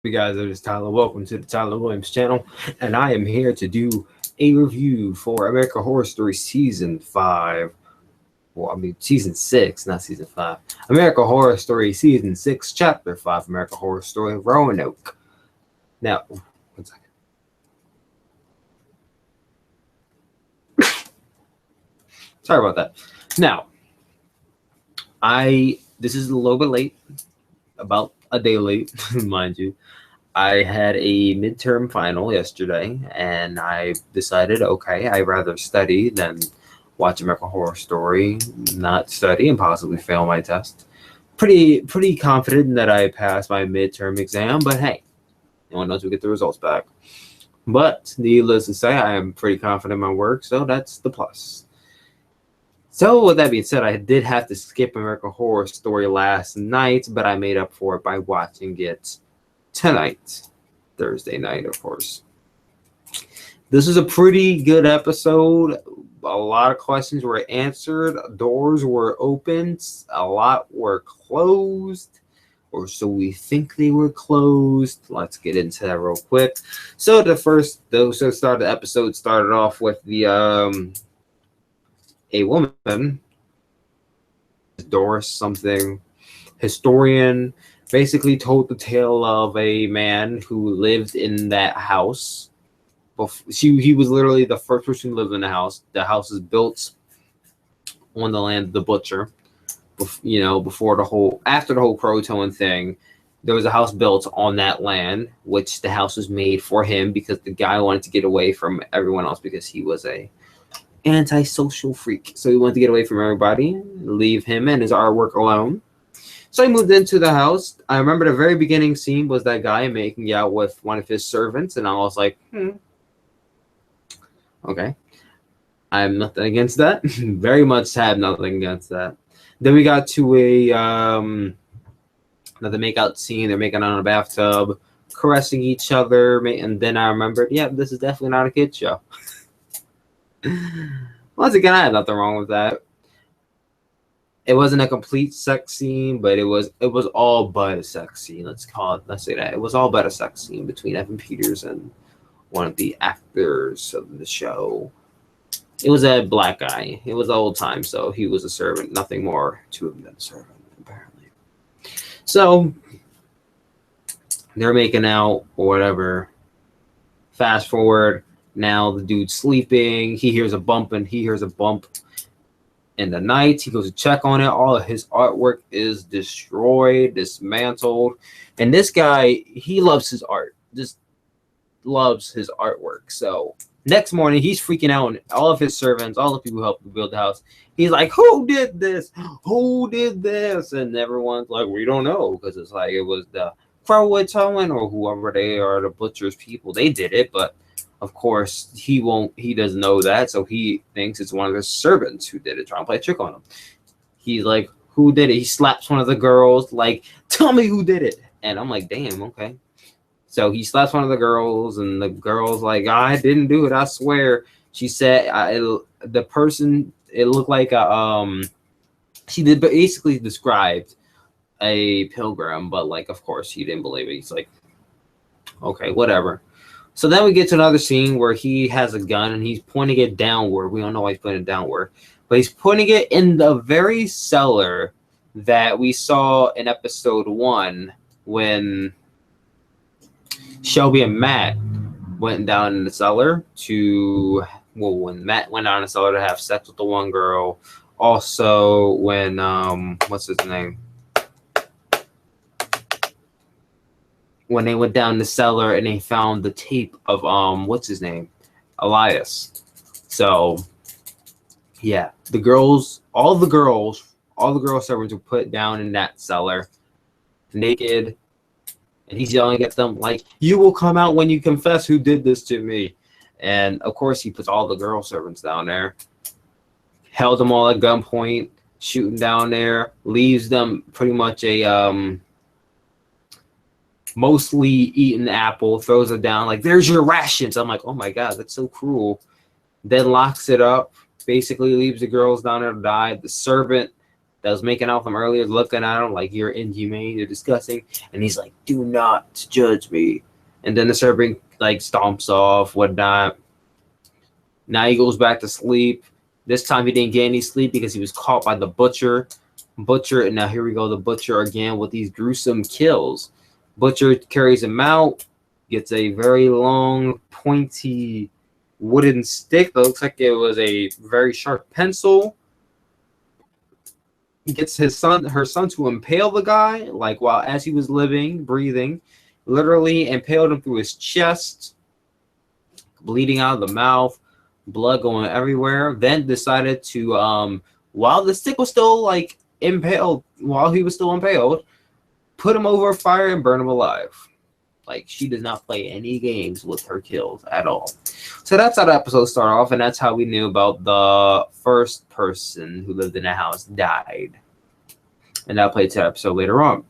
Hey guys, it is Tyler. Welcome to the Tyler Williams channel, and I am here to do a review for American Horror Story Season 5. Well, I mean Season 6, not Season 5. American Horror Story Season 6, Chapter 5, American Horror Story Roanoke. Now, one second. Sorry about that. Now, this is a little bit late, about a day late, mind you. I had a midterm final yesterday, and I decided, okay, I'd rather study than watch American Horror Story, not study and possibly fail my test. Pretty confident that I passed my midterm exam, but hey, no one knows we get the results back. But needless to say, I am pretty confident in my work, so that's the plus. So with that being said, I did have to skip American Horror Story last night, but I made up for it by watching it tonight, Thursday night, of course. This is a pretty good episode. A lot of questions were answered, doors were opened, a lot were closed, or so we think they were closed. Let's get into that real quick. So the episode started off with the a woman, Doris something, historian, basically told the tale of a man who lived in that house. He was literally the first person who lived in the house. The house is built on the land of the butcher. After the whole crow-towing thing, there was a house built on that land, which the house was made for him because the guy wanted to get away from everyone else because he was a antisocial freak. So he wanted to get away from everybody, leave him and his artwork alone. So I moved into the house. I remember the very beginning scene was that guy making out with one of his servants, and I was like, okay. I have nothing against that. Very much have nothing against that. Then we got to another makeout scene. They're making out in a bathtub, caressing each other, and then I remembered, yeah, this is definitely not a kid show. Once again, I had nothing wrong with that. It wasn't a complete sex scene, but it was all but a sex scene. Let's say that. It was all but a sex scene between Evan Peters and one of the actors of the show. It was a black guy. It was old time, so he was a servant. Nothing more to him than a servant, apparently. So they're making out or whatever. Fast forward. Now the dude's sleeping. He hears a bump in the night. He goes to check on it. All of his artwork is destroyed, dismantled. And this guy, he loves his art. Just loves his artwork. So next morning, he's freaking out. And all of his servants, all the people who helped build the house, he's like, who did this? Who did this? And everyone's like, we don't know. Because it's like it was the crow-towing or whoever they are, the butcher's people. They did it, but of course, he doesn't know that, so he thinks it's one of his servants who did it, trying to play a trick on him. He's like, who did it? He slaps one of the girls, like, tell me who did it. And I'm like, damn, okay. So he slaps one of the girls, and the girl's like, I didn't do it, I swear. She said, the person, it looked like she did basically described a pilgrim, but like, of course, he didn't believe it. He's like, okay, whatever. So then we get to another scene where he has a gun and he's pointing it downward. We don't know why he's pointing it downward, but he's pointing it in the very cellar that we saw in episode 1 when Shelby and Matt went down in the cellar when Matt went down in the cellar to have sex with the one girl. Also when, what's his name? When they went down the cellar and they found the tape of what's his name, Elias. So yeah, all the girl servants were put down in that cellar, naked, and he's yelling at them like, "You will come out when you confess who did this to me." And of course, he puts all the girl servants down there, held them all at gunpoint, shooting down there, leaves them pretty much a mostly eaten apple, throws it down like, there's your rations. I'm like, oh my god, that's so cruel. Then locks it up, basically leaves the girls down there to die. The servant that was making out with him earlier, looking at him like, you're inhumane, you're disgusting. And he's like, do not judge me. And then the serpent like stomps off, whatnot. Now he goes back to sleep. This time he didn't get any sleep because he was caught by the butcher. And now here we go, the butcher again with these gruesome kills. Butcher carries him out, gets a very long, pointy wooden stick that looks like it was a very sharp pencil. He gets her son to impale the guy, like while as he was breathing, literally impaled him through his chest, bleeding out of the mouth, blood going everywhere. Then decided to, while the stick was still like impaled, put him over a fire and burn him alive. Like, she does not play any games with her kills at all. So that's how the episode started off, and that's how we knew about the first person who lived in the house died. And that played to the episode later on.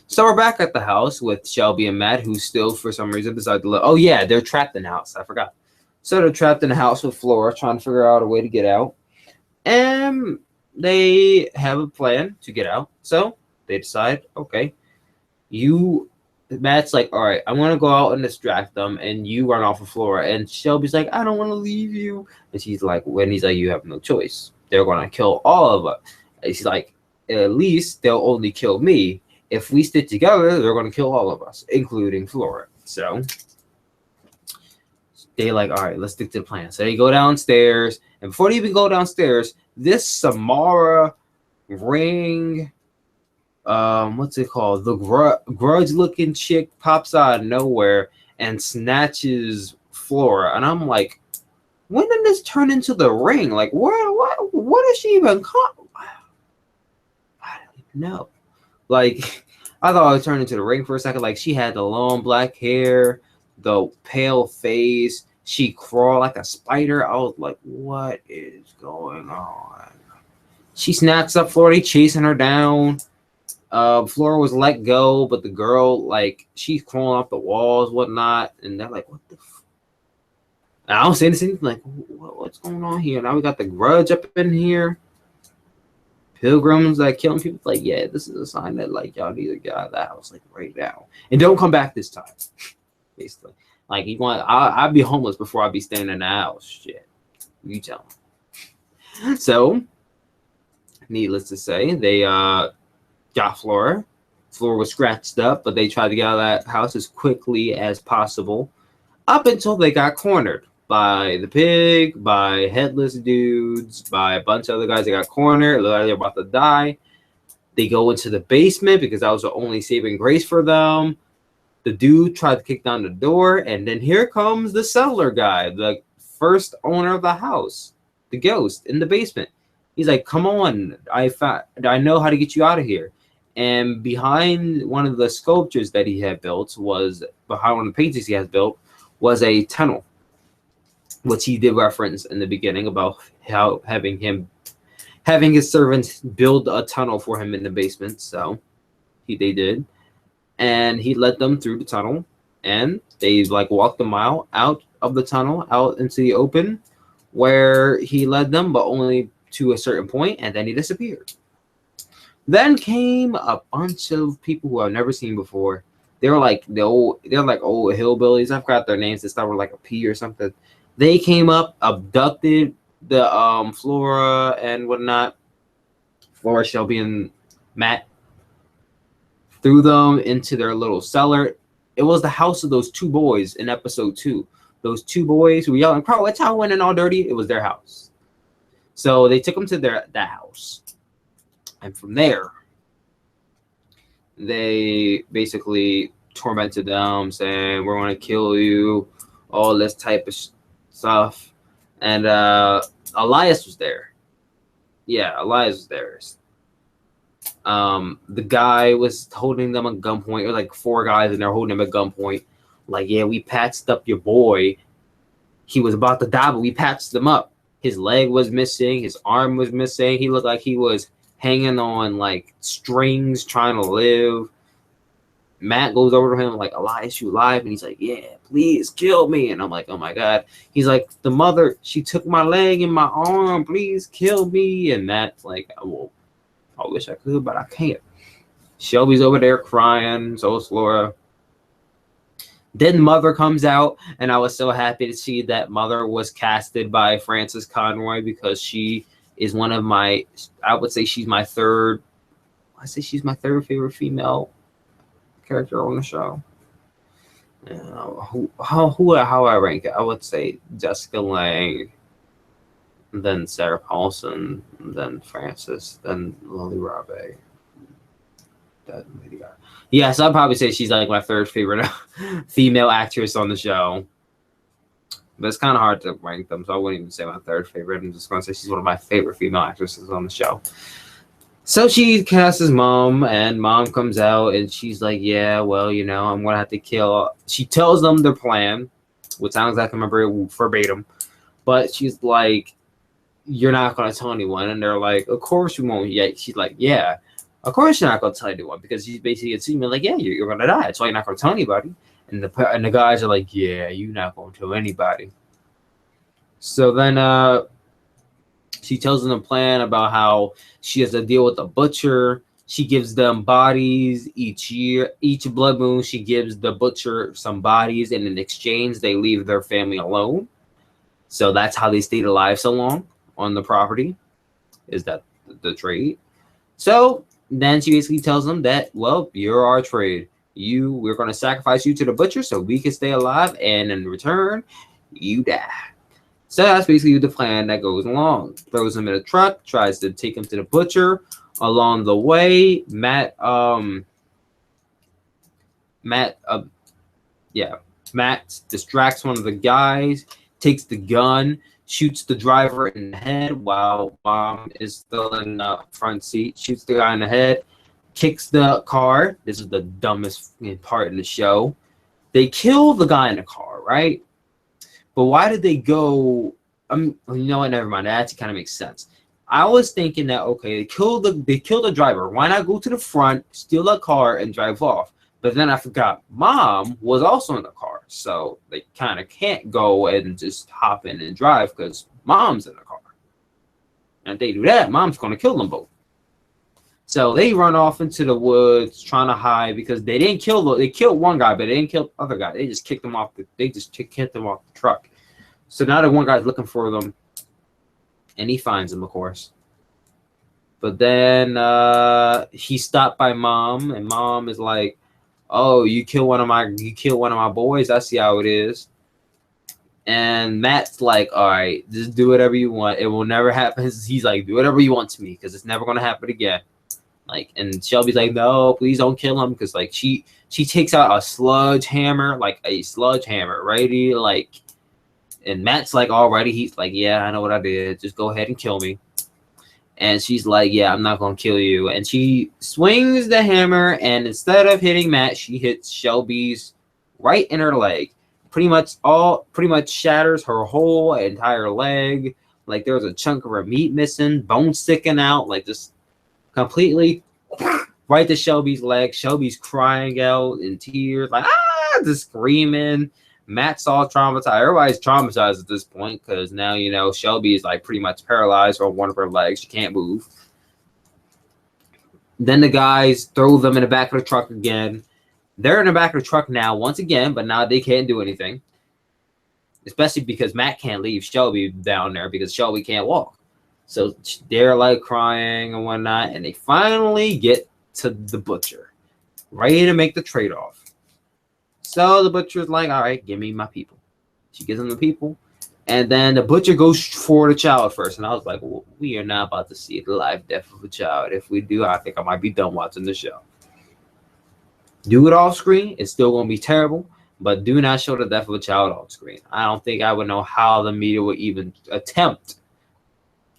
So we're back at the house with Shelby and Matt, who still, for some reason, decided to live. Oh, yeah, they're trapped in the house. I forgot. So they're trapped in the house with Flora, trying to figure out a way to get out. And they have a plan to get out. So they decide, okay, Matt's like, all right, I'm going to go out and distract them, and you run off of Flora. And Shelby's like, I don't want to leave you. And she's like, you have no choice. They're going to kill all of us. And she's like, at least they'll only kill me. If we stick together, they're going to kill all of us, including Flora. So they like, all right, let's stick to the plan. So they go downstairs. And before they even go downstairs, this Samara ring... what's it called? The grudge-looking chick pops out of nowhere and snatches Flora, and I'm like, when did this turn into the ring? Like, what is she even called? I don't even know. Like, I thought it turned into the ring for a second. Like, she had the long black hair, the pale face. She crawled like a spider. I was like, what is going on? She snatches up Flora, chasing her down. Flora was let go, but the girl, like, she's crawling up the walls, whatnot, and they're like, what the I don't say anything, like, what's going on here? Now we got the grudge up in here. Pilgrims that killing people. Like, yeah, this is a sign that, like, y'all need to get out of the house, like, right now. And don't come back this time. Basically. Like, I'd be homeless before I'd be staying in the house. Shit. You tell me. So, needless to say, they, got Flora. Flora was scratched up, but they tried to get out of that house as quickly as possible up until they got cornered by the pig, by headless dudes, by a bunch of other guys. They got cornered. Looked like they're about to die. They go into the basement because that was the only saving grace for them. The dude tried to kick down the door, and then here comes the settler guy, the first owner of the house, the ghost in the basement. He's like, come on, I know how to get you out of here. And behind one of the sculptures that he had built behind one of the paintings he has built was a tunnel, which he did reference in the beginning about how having his servants build a tunnel for him in the basement. So they did, and he led them through the tunnel, and they like walked a mile out of the tunnel out into the open, where he led them, but only to a certain point, and then he disappeared. Then came a bunch of people who I've never seen before. They're like old hillbillies. I forgot their names. They start with like a P or something. They came up, abducted the Flora and whatnot. Flora, Shelby, and Matt, threw them into their little cellar. It was the house of those two boys in episode 2. Those two boys who were yelling, "Bro, it's how went and all dirty." It was their house. So they took them to that house. And from there, they basically tormented them, saying, "We're going to kill you," all this type of stuff. And Elias was there. Yeah, Elias was there. The guy was holding them at gunpoint. There were like 4 guys, and they're holding him at gunpoint. Like, yeah, we patched up your boy. He was about to die, but we patched him up. His leg was missing. His arm was missing. He looked like he was hanging on like strings trying to live. Matt goes over to him like, Elias, you alive? And he's like, yeah, please kill me. And I'm like, oh my God. He's like, the mother, she took my leg and my arm. Please kill me. And Matt's like, well, I wish I could, but I can't. Shelby's over there crying. So is Flora. Then Mother comes out, and I was so happy to see that Mother was casted by Frances Conroy because she is one of my, I would say she's my third, I say she's my third favorite female character on the show. How I rank it? I would say Jessica Lange, then Sarah Paulson, then Frances, then Lily Rabe. That lady guy. Yeah, so I'd probably say she's like my third favorite female actress on the show. But it's kind of hard to rank them, so I wouldn't even say my third favorite. I'm just going to say she's one of my favorite female actresses on the show. So she casts his mom, and Mom comes out, and she's like, yeah, well, you know, I'm going to have to kill. She tells them their plan, which sounds like I remember it verbatim. But she's like, you're not going to tell anyone. And they're like, of course you won't. Yeah. She's like, yeah, of course you're not going to tell anyone. Because she's basically assuming, like, yeah, you're going to die. That's why you're not going to tell anybody. And the guys are like, yeah, you're not going to tell anybody. So then she tells them a plan about how she has to deal with the butcher. She gives them bodies each year. Each blood moon, she gives the butcher some bodies, and in exchange, they leave their family alone. So that's how they stayed alive so long on the property, is that the trade. So then she basically tells them that, well, you're our trade. We're going to sacrifice you to the butcher so we can stay alive, and in return, you die. So that's basically the plan that goes along. Throws him in a truck, tries to take him to the butcher. Along the way, Matt distracts one of the guys, takes the gun, shoots the driver in the head while Mom is still in the front seat, shoots the guy in the head, kicks the car. This is the dumbest part in the show. They kill the guy in the car, right? But why did they go? You know what? Never mind. That actually kind of makes sense. I was thinking that, okay, they killed the driver. Why not go to the front, steal the car, and drive off? But then I forgot Mom was also in the car, so they kind of can't go and just hop in and drive because Mom's in the car. And if they do that, Mom's going to kill them both. So they run off into the woods trying to hide because they didn't kill they killed one guy, but they didn't kill the other guy. They just kicked them off kicked them off the truck. So now the one guy's looking for them, and he finds them, of course. But then he's stopped by Mom, and Mom is like, "Oh, you killed one of my boys. I see how it is." And Matt's like, "All right, just do whatever you want. It will never happen." He's like, "Do whatever you want to me, because it's never gonna happen again." Like, and Shelby's like, "No, please don't kill him," because like she takes out a sledgehammer, righty, like. And Matt's like, already, he's like, yeah, I know what I did. Just go ahead and kill me. And she's like, yeah, I'm not going to kill you. And she swings the hammer, and instead of hitting Matt, she hits Shelby's right in her leg. Pretty much shatters her whole entire leg. Like, there was a chunk of her meat missing, bone sticking out, like just completely right to Shelby's leg. Shelby's crying out in tears, like, just screaming. Matt's all traumatized. Everybody's traumatized at this point because now, you know, Shelby is like pretty much paralyzed on one of her legs. She can't move. Then the guys throw them in the back of the truck again. They're in the back of the truck now once again, but now they can't do anything. Especially because Matt can't leave Shelby down there because Shelby can't walk. So they're like crying and whatnot. And they finally get to the butcher, ready to make the trade-off. So the butcher's like, all right, give me my people. She gives him the people. And then the butcher goes for the child first. And I was like, well, we are not about to see the life death of a child. If we do, I think I might be done watching the show. Do it off screen. It's still going to be terrible. But do not show the death of a child off screen. I don't think I would know how the media would even attempt.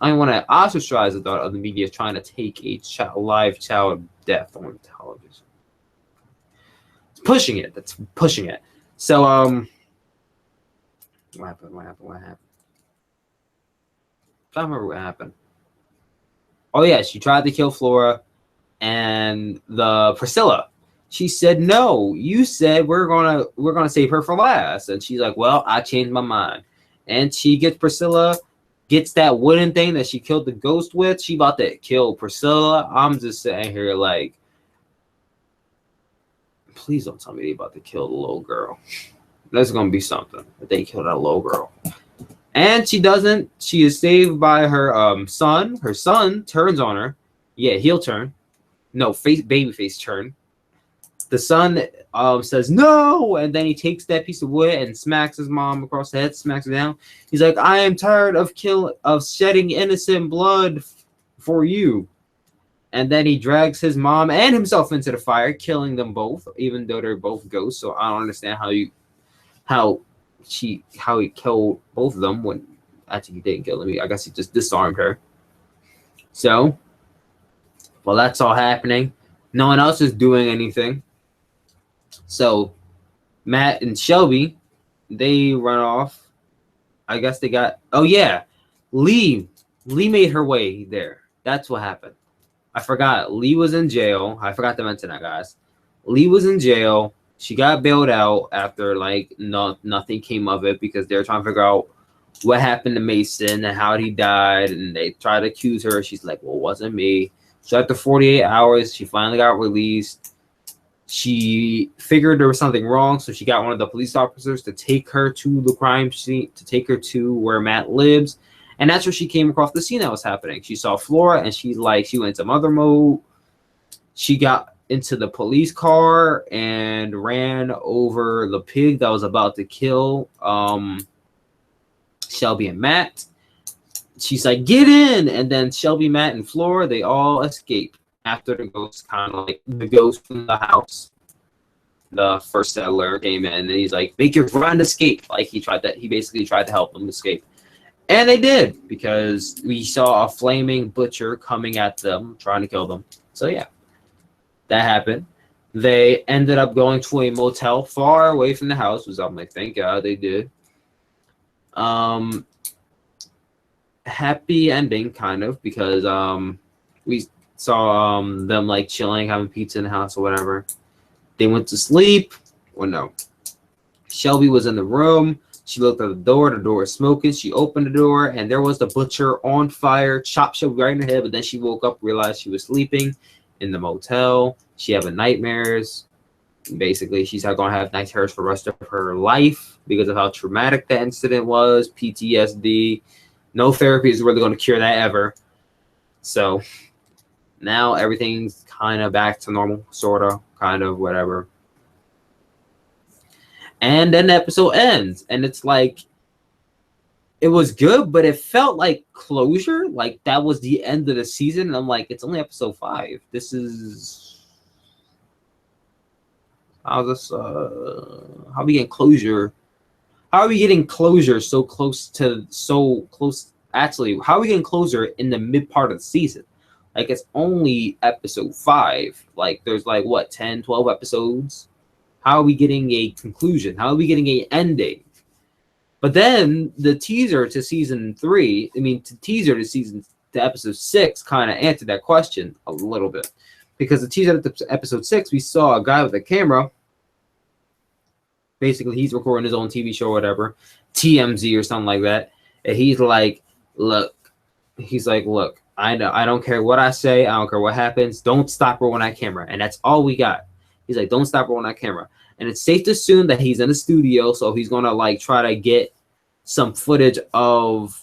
I want to ostracize the thought of the media trying to take a live child death on television. Pushing it. That's pushing it. So, what happened? I don't remember what happened. Oh, yeah, she tried to kill Flora and the Priscilla. She said, no, you said we're gonna save her for last. And she's like, well, I changed my mind. And she gets Priscilla, gets that wooden thing that she killed the ghost with. She about to kill Priscilla. I'm just sitting here like, please don't tell me they about to kill the little girl. That's gonna be something if they kill that little girl. And she doesn't. She is saved by her son. Her son turns on her. Yeah, heel turn. No, baby face turn. The son says no, and then he takes that piece of wood and smacks his mom across the head, smacks her down. He's like, I am tired of shedding innocent blood for you. And then he drags his mom and himself into the fire, killing them both, even though they're both ghosts. So I don't understand how he killed both of them when actually he didn't kill them. I guess he just disarmed her. So, well, that's all happening. No one else is doing anything. So Matt and Shelby, they run off. I guess they got. Oh yeah, Lee made her way there. That's what happened. I forgot. Lee was in jail. I forgot to mention that, guys. Lee was in jail. She got bailed out after like nothing came of it because they're trying to figure out what happened to Mason and how he died, and they tried to accuse her. She's like, well, it wasn't me. So after 48 hours, she finally got released. She figured there was something wrong, so she got one of the police officers to take her to the crime scene, to take her to where Matt lives. And that's where she came across the scene that was happening. She saw Flora, and she went into mother mode. She got into the police car and ran over the pig that was about to kill Shelby and Matt. She's like, get in! And then Shelby, Matt, and Flora, they all escape after the ghost, kind of like the ghost from the house. The first settler came in, and he's like, make your friend escape. Like he basically tried to help them escape. And they did, because we saw a flaming butcher coming at them, trying to kill them. So yeah, that happened. They ended up going to a motel far away from the house, which I'm like, thank God they did. Happy ending, kind of, because we saw them like chilling, having pizza in the house or whatever. They went to sleep. Well, no. Shelby was in the room. She looked at the door was smoking. She opened the door, and there was the butcher on fire, chopped Shelby right in the head, but then she woke up, realized she was sleeping in the motel. She had nightmares. Basically, she's going to have nightmares for the rest of her life because of how traumatic that incident was, PTSD. No therapy is really going to cure that ever. So now everything's kind of back to normal, sort of, kind of, whatever. And then the episode ends, and it's like, it was good, but it felt like closure. Like that was the end of the season. And I'm like, it's only episode 5. This is how we getting closure? How are we getting closure so close? Actually, how are we getting closure in the mid part of the season? Like it's only episode 5. Like there's like what 10, 12 episodes. How are we getting a conclusion? How are we getting an ending? But then the teaser to season 3, to episode 6 kind of answered that question a little bit. Because the teaser to episode 6, we saw a guy with a camera. Basically, he's recording his own TV show or whatever, TMZ or something like that. And he's like, look, I don't care what I say. I don't care what happens. Don't stop rolling that camera. And that's all we got. He's like, don't stop rolling that camera. And it's safe to assume that he's in the studio, so he's gonna like try to get some footage of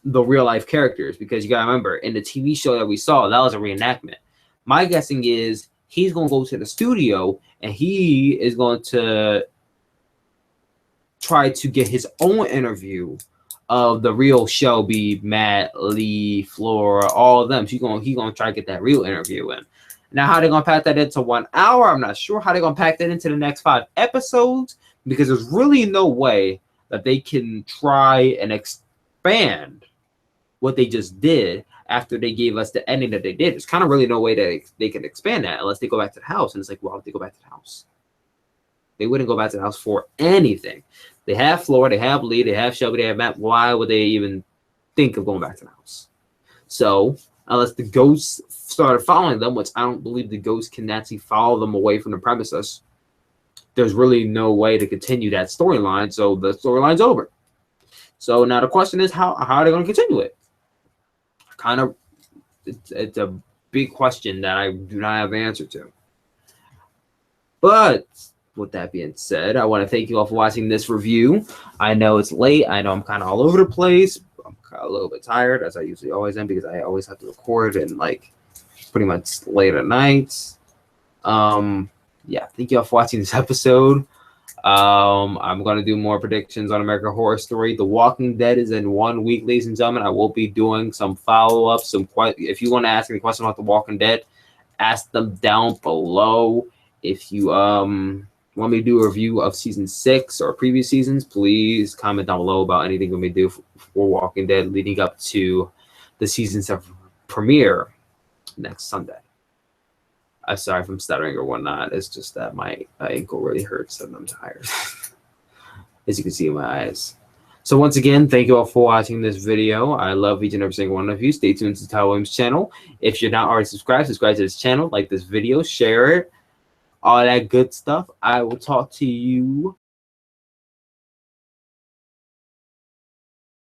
the real life characters, because you gotta remember, in the TV show that we saw, that was a reenactment. My guessing is he's gonna go to the studio and he is going to try to get his own interview of the real Shelby, Matt, Lee, Flora, all of them. He's gonna try to get that real interview in. Now, how they're going to pack that into 1 hour, I'm not sure. How they're going to pack that into the next 5 episodes, because there's really no way that they can try and expand what they just did after they gave us the ending that they did. There's kind of really no way that they can expand that unless they go back to the house. And it's like, why would they go back to the house? They wouldn't go back to the house for anything. They have Flora, they have Lee, they have Shelby, they have Matt. Why would they even think of going back to the house? So unless the ghosts started following them, which I don't believe the ghosts can actually follow them away from the premises. There's really no way to continue that storyline, so the storyline's over. So now the question is, how are they going to continue it? Kind of, it's a big question that I do not have an answer to. But with that being said, I want to thank you all for watching this review. I know it's late. I know I'm kind of all over the place. I'm a little bit tired, as I usually always am, because I always have to record and like pretty much late at night. Yeah, thank you all for watching this episode. I'm going to do more predictions on American Horror Story. The Walking Dead is in 1 week, ladies and gentlemen. I will be doing some follow-ups. If you want to ask any questions about The Walking Dead, ask them down below. If you want me to do a review of season 6 or previous seasons, please comment down below about anything we may do for Walking Dead leading up to the season's premiere next Sunday. I'm sorry if I'm stuttering or whatnot. It's just that my ankle really hurts and I'm tired, as you can see in my eyes. So once again, thank you all for watching this video. I love each and every single one of you. Stay tuned to Tyler Williams' channel. If you're not already subscribed to this channel, like this video, share it, all that good stuff. I will talk to you